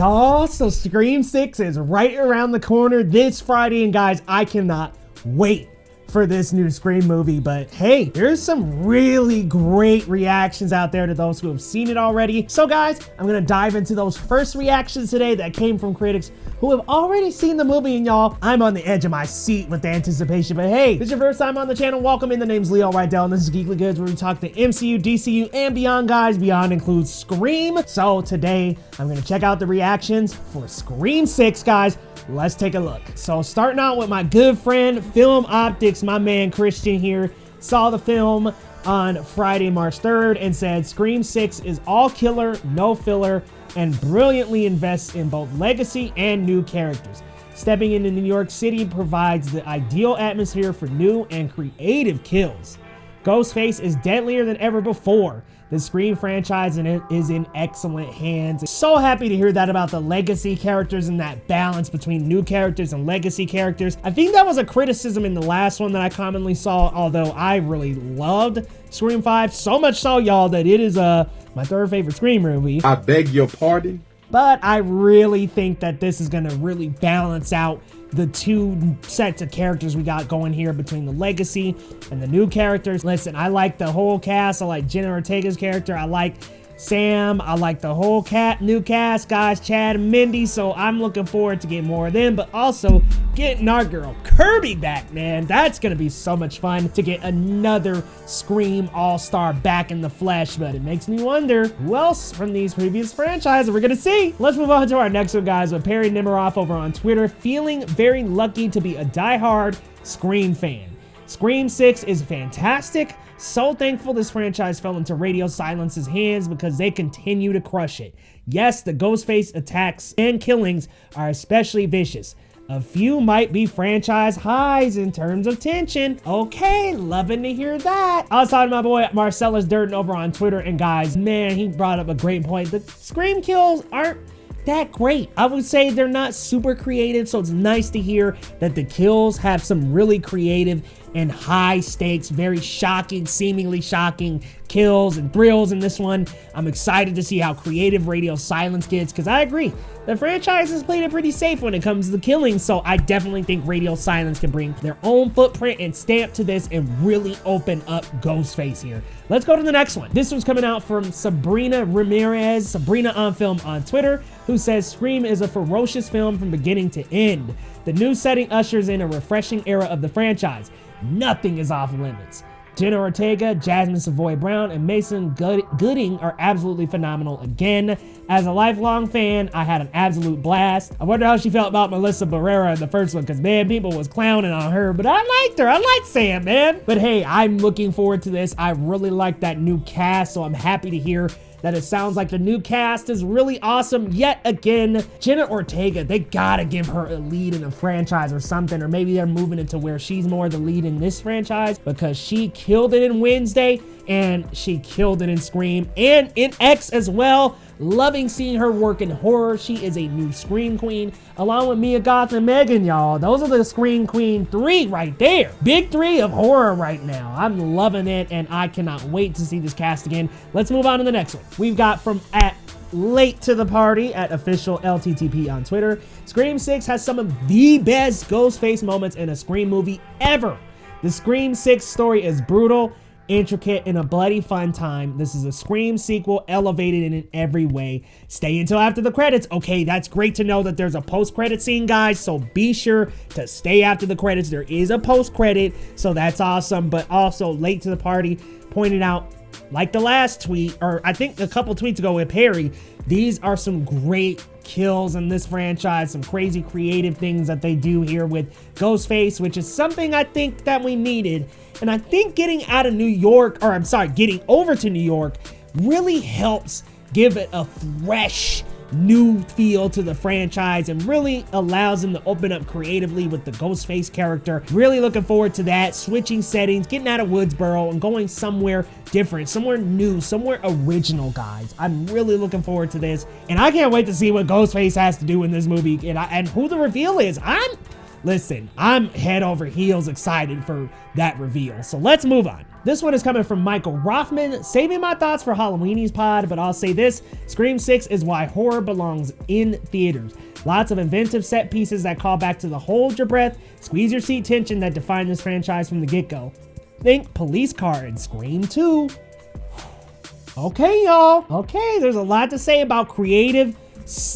y'all. So Scream 6 is right around the corner this Friday, and guys, I cannot wait for this new Scream movie. But hey, there's some really great reactions out there to those who have seen it already. So guys, I'm gonna dive into those first reactions today that came from critics who have already seen the movie, and y'all, I'm on the edge of my seat with the anticipation. But hey, if this is your first time on the channel, welcome in. The name's Leo Rydell, and this is Geekly Goods, where we talk the MCU, DCU, and beyond, guys. Beyond includes Scream. So today, I'm gonna check out the reactions for Scream 6, guys. Let's take a look. So starting out with my good friend, Film Optics, my man Christian here, saw the film on Friday, March 3rd, and said Scream 6 is all killer, no filler, and brilliantly invests in both legacy and new characters. Stepping into New York City provides the ideal atmosphere for new and creative kills. Ghostface is deadlier than ever before. The Scream franchise is in excellent hands. So happy to hear that about the legacy characters and that balance between new characters and legacy characters. I think that was a criticism in the last one that I commonly saw, although I really loved Scream 5. So much so, y'all, that it is my third favorite Scream movie. I beg your pardon? But I really think that this is gonna really balance out the two sets of characters we got going here between the legacy and the new characters. Listen, I like the whole cast. I like Jenna Ortega's character. I like Sam. I like the whole new cast, guys, Chad and Mindy. So I'm looking forward to getting more of them, but also getting our girl Kirby back, man. That's gonna be so much fun to get another Scream all-star back in the flesh. But it makes me wonder who else from these previous franchises we're gonna see. Let's move on to our next one, guys, with Perry Nemiroff over on Twitter, feeling very lucky to be a diehard Scream fan. Scream 6 is fantastic. So thankful this franchise fell into Radio Silence's hands because they continue to crush it. Yes, the Ghostface attacks and killings are especially vicious. A few might be franchise highs in terms of tension. Okay, loving to hear that. I was talking to my boy Marcellus Durden over on Twitter, and guys, man, he brought up a great point. The Scream kills aren't that great. I would say they're not super creative, so it's nice to hear that the kills have some really creative and high stakes, very shocking, seemingly shocking kills and thrills in this one. I'm excited to see how creative Radio Silence gets, because I agree, the franchise has played it pretty safe when it comes to the killing, so I definitely think Radio Silence can bring their own footprint and stamp to this and really open up Ghostface here. Let's go to the next one. This one's coming out from Sabrina Ramirez, Sabrina on Film on Twitter, who says Scream is a ferocious film from beginning to end. The new setting ushers in a refreshing era of the franchise. Nothing is off limits. Jenna Ortega, Jasmine Savoy Brown, and Mason Gooding are absolutely phenomenal again. As a lifelong fan, I had an absolute blast. I wonder how she felt about Melissa Barrera in the first one, because man, people was clowning on her, but I liked her. I liked Sam, man. But hey, I'm looking forward to this. I really like that new cast, so I'm happy to hear that it sounds like the new cast is really awesome yet again. Jenna Ortega, they gotta give her a lead in a franchise or something, or maybe they're moving it to where she's more the lead in this franchise, because she killed it in Wednesday and she killed it in Scream and in X as well. Loving seeing her work in horror. She is a new Scream queen, along with Mia Goth and Megan, y'all. Those are the Scream Queen 3 right there. Big 3 of horror right now. I'm loving it, and I cannot wait to see this cast again. Let's move on to the next one. We've got from Late to the Party at official LTTP on Twitter. Scream 6 has some of the best Ghostface moments in a Scream movie ever. The Scream 6 story is brutal, intricate, and a bloody fun time. This is a Scream sequel elevated in every way. Stay until after the credits. Okay, that's great to know that there's a post-credit scene, guys, so be sure to stay after the credits. There is a post-credit, so that's awesome. But also, Late to the Party pointed out, like the last tweet, or I think a couple tweets ago with Perry, these are some great kills in this franchise, some crazy creative things that they do here with Ghostface, which is something I think that we needed. And I think getting out of New York, or I'm sorry, getting over to New York really helps give it a fresh new feel to the franchise and really allows them to open up creatively with the Ghostface character. Really looking forward to that, switching settings, getting out of Woodsboro and going somewhere different, somewhere new, somewhere original, guys. I'm really looking forward to this, and I can't wait to see what Ghostface has to do in this movie and who the reveal is. listen, I'm head over heels excited for that reveal. So let's move on. This one is coming from Michael Rothman, saving my thoughts for Halloweenies pod, but I'll say this, Scream 6 is why horror belongs in theaters. Lots of inventive set pieces that call back to the hold your breath, squeeze your seat tension that defined this franchise from the get-go. Think police car in Scream 2. Okay, y'all. Okay, there's a lot to say about creative,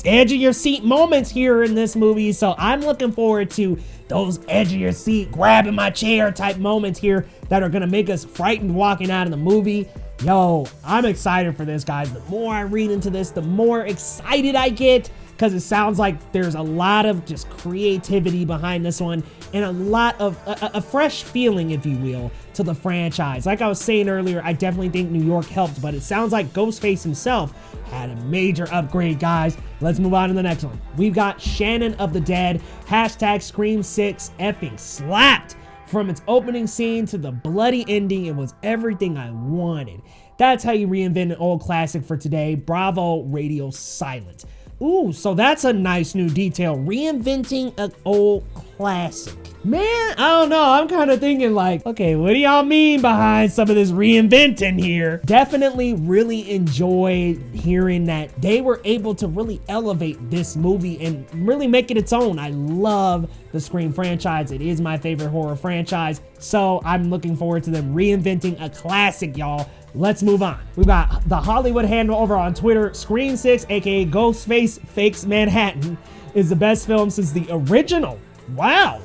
edge of your seat moments here in this movie, so I'm looking forward to those edge of your seat, grabbing my chair type moments here that are gonna make us frightened walking out of the movie. Yo, I'm excited for this, guys. The more I read into this, the more excited I get, because it sounds like there's a lot of just creativity behind this one and a lot of a fresh feeling, if you will, to the franchise. Like I was saying earlier, I definitely think New York helped, but it sounds like Ghostface himself had a major upgrade, guys. Let's move on to the next one. We've got Shannon of the Dead, hashtag Scream 6 effing slapped. From its opening scene to the bloody ending, it was everything I wanted. That's how you reinvent an old classic for today. Bravo, radio silent. Ooh, so that's a nice new detail. Reinventing an old classic. Man, I don't know. I'm kind of thinking like, okay, what do y'all mean behind some of this reinventing here? Definitely really enjoyed hearing that they were able to really elevate this movie and really make it its own. I love the Scream franchise. It is my favorite horror franchise. So I'm looking forward to them reinventing a classic, y'all. Let's move on. We've got the Hollywood handle over on Twitter. Scream 6, aka Ghostface Fakes Manhattan, is the best film since the original. Wow.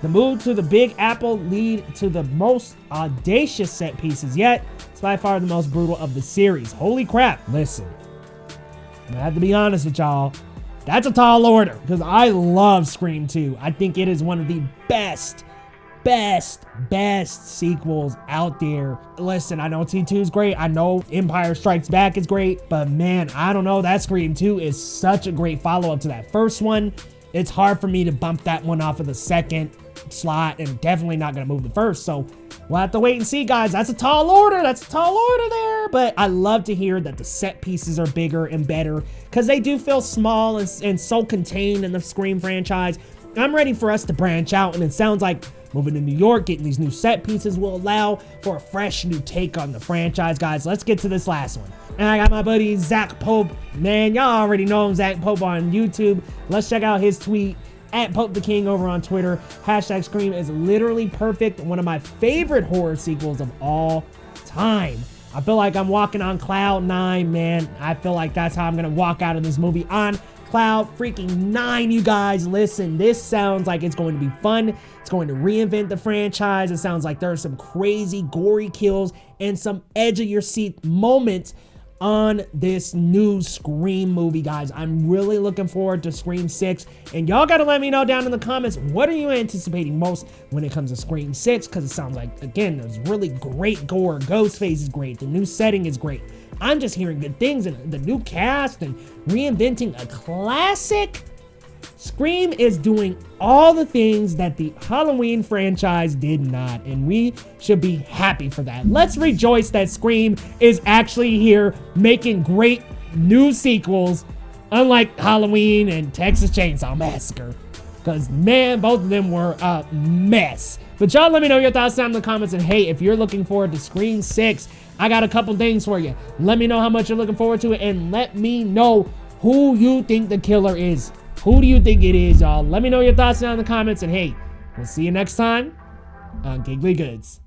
The move to the Big Apple lead to the most audacious set pieces yet. It's by far the most brutal of the series. Holy crap. Listen, I have to be honest with y'all. That's a tall order because I love Scream 2. I think it is one of the best sequels out there. Listen, I know T2 is great. I know Empire Strikes Back is great, but man, I don't know. That Scream 2 is such a great follow-up to that first one. It's hard for me to bump that one off of the second slot and definitely not going to move the first. So we'll have to wait and see, guys. That's a tall order. That's a tall order there. But I love to hear that the set pieces are bigger and better because they do feel small and so contained in the Scream franchise. I'm ready for us to branch out, and it sounds like moving to New York, getting these new set pieces will allow for a fresh new take on the franchise, guys. Let's get to this last one. And I got my buddy Zach Pope. Man, y'all already know him, Zach Pope on YouTube. Let's check out his tweet at Pope the King over on Twitter. Hashtag Scream is literally perfect. One of my favorite horror sequels of all time. I feel like I'm walking on cloud 9, man. I feel like that's how I'm gonna walk out of this movie, on cloud freaking 9, you guys. Listen, this sounds like it's going to be fun. It's going to reinvent the franchise. It sounds like there are some crazy gory kills and some edge of your seat moments on this new Scream movie, guys. I'm really looking forward to Scream 6, and y'all gotta let me know down in the comments, what are you anticipating most when it comes to Scream 6, because it sounds like, again, there's really great gore. Ghostface is great. The new setting is great. I'm just hearing good things, and the new cast and reinventing a classic. Scream is doing all the things that the Halloween franchise did not, and we should be happy for that. Let's rejoice that Scream is actually here making great new sequels, unlike Halloween and Texas Chainsaw Massacre, because man, both of them were a mess. But y'all let me know your thoughts down in the comments, and hey, if you're looking forward to Scream 6, I got a couple things for you. Let me know how much you're looking forward to it, and let me know who you think the killer is. Who do you think it is, y'all? Let me know your thoughts down in the comments, and hey, we'll see you next time on Geekly Goods.